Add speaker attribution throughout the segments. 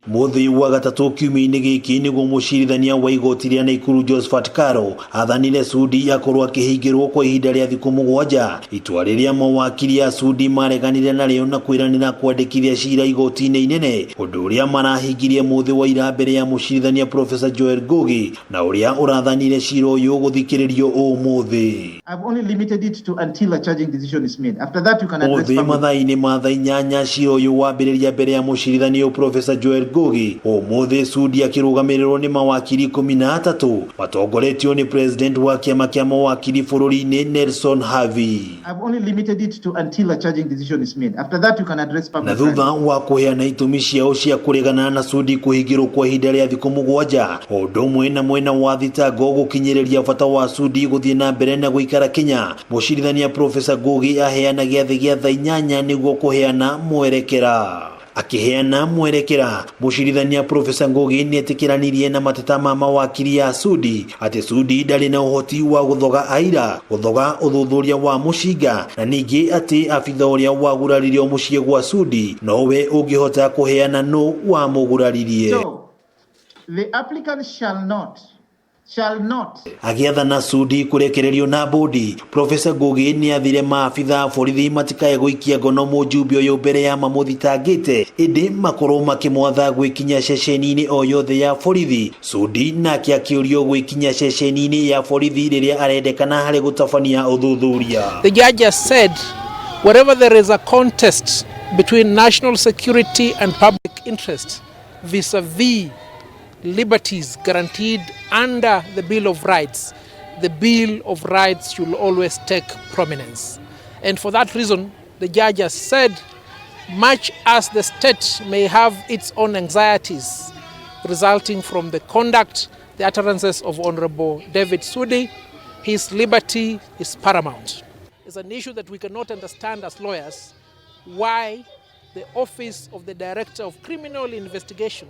Speaker 1: Muthi wa gatatu kiumia-inĩ gĩkĩ nĩguo mũcirithania wa igoti rĩa Naikuru Josephat Karo athanire Sudi akorwo akĩhingĩrwo kwa ihinda rĩa thikũ 7. Itua rĩrĩa mawakiri a Sudi mareganire narĩo na kwĩranĩra kwandĩkithia cira igoti-inĩ inene, ũndũ ũrĩa marahingirie muthi wa ira mbere ya mũcirithania Professor Joel Ngugi na ũrĩa ũrathanire cira ũyũ gũthikĩrĩrio ũmũthĩ.
Speaker 2: I've only limited it to until a charging decision is made. After that you can address
Speaker 1: public. Mathaa-inĩ ma thaa 8 cira ũyũ wambĩrĩria mbere ya mũcirithania Professor Joel Ngugi. Ũmũthĩ Sudi akĩrũgamĩrĩrwo nĩ mawakiri 13 matongoretio nĩ president wa kĩama kĩa mawakiri bũrũri-inĩ Nelson Havi.
Speaker 2: I've only limited it to until a charging decision is made. After that you can address public.
Speaker 1: Na thutha wa kũheana itũmi ciao cia kũregana na Sudi kũhingĩrwo kwa ihinda rĩa thikũ 7, ũndũ ũmwe na mwena wa thitango gũkinyĩrĩria bata wa Sudi gũthiĩ na mbere na guikara Kenya, mũcirithania Professor Ngugi aheana gĩathĩ gĩa thaa 8 nĩguo kũheana mwerekera. Akiheana mwerekera, mũcirithania Professor Ngugi nĩetĩkĩranirie na mateta ma mawakiri ya Sudi atĩ Sudi ndarĩ na ũhoti wa gũthoga aira, gũthoga ũthuthuria wa mũcinga, na ningĩ atĩ abitha ũrĩa waguraririo mũciĩ gwa Sudi nowe ũngĩhota kũheana nũ wa mũguraririe.
Speaker 2: So, the applicant shall not
Speaker 1: Agĩathana Sudi Kurekererio na mbundi, Professor Ngugi nĩathire maabitha borithi matikae gũikia ngono mũjumbe ũyũ mbere ya mamũthitangĩte, ĩndĩ makorwo makĩmwatha gwĩkinya ceceni-inĩ o yothe ya borithi. Sudi nake akĩũrio gwĩkinya ceceni-inĩ ya borithi rĩrĩa arendekana harĩ gũtabania ũthuthuria.
Speaker 3: The judge has said wherever there is a contest between national security and public interest vis-a-vis liberties guaranteed under the Bill of Rights, the Bill of Rights should always take prominence. And for that reason, the judge has said, much as the state may have its own anxieties resulting from the conduct, the utterances of Honorable David Sudi, his liberty is paramount. It's an issue that we cannot understand as lawyers, why the Office of the Director of Criminal Investigation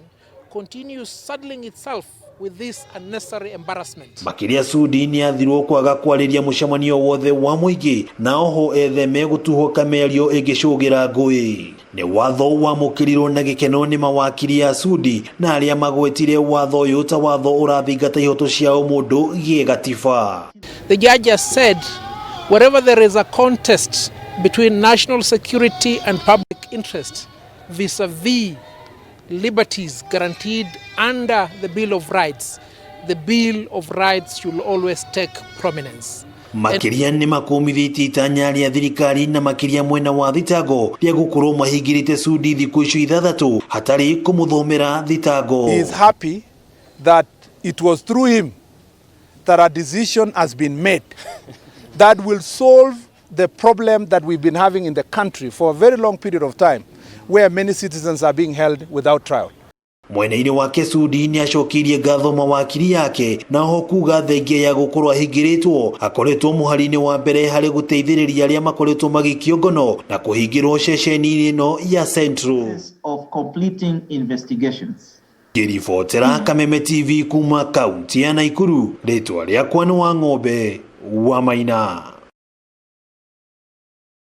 Speaker 3: continues saddling itself with this unnecessary embarrassment.
Speaker 1: Makiria Sudi nĩathirwo kwaga kwarĩria mũcemanio wothe wa mũingĩ, na oho etheme gũtuhwo kamerio ĩgĩcũgĩra ngũĩ. Nĩ watho wamũkĩrirwo na gĩkeno nĩ mawakiri ya Sudi na arĩa magwetire watho ũyũ ta watho ũrathingata ihoto cia mũndũ gĩgatiba.
Speaker 3: The judge has said wherever there is a contest between national security and public interest vis-a-vis liberties guaranteed under the Bill of Rights, the Bill of Rights should always take prominence.
Speaker 1: Makiria nĩ makũmithĩtie itanya rĩa thirikari na makiria mwena wa thitango rĩa gũkorwo mahingĩrĩte Sudi thikũ icio 6 hatarĩ kũmũthomera thitango.
Speaker 4: He is happy that it was through him that a decision has been made that will solve the problem that we've been having in the country for a very long period of time, where many citizens are being held without trial.
Speaker 1: Mwena-inĩ wake Sudi nĩacokirie ngatho mawakiri yake na ho kuga thengia ya gũkorwo ahingĩrĩtwo akoretwo mũhari-inĩ wa mbere harĩ gũteithĩrĩria arĩa makoretwo magĩkio ngono na kũhingĩrwo ceceni-inĩ ĩno ya Central
Speaker 2: of completing investigations.
Speaker 1: Ngĩribotera Kameme TV kuma kaunti ya Naikuru, rĩtwa rĩakwa nĩ Wang'ombe wa Maina.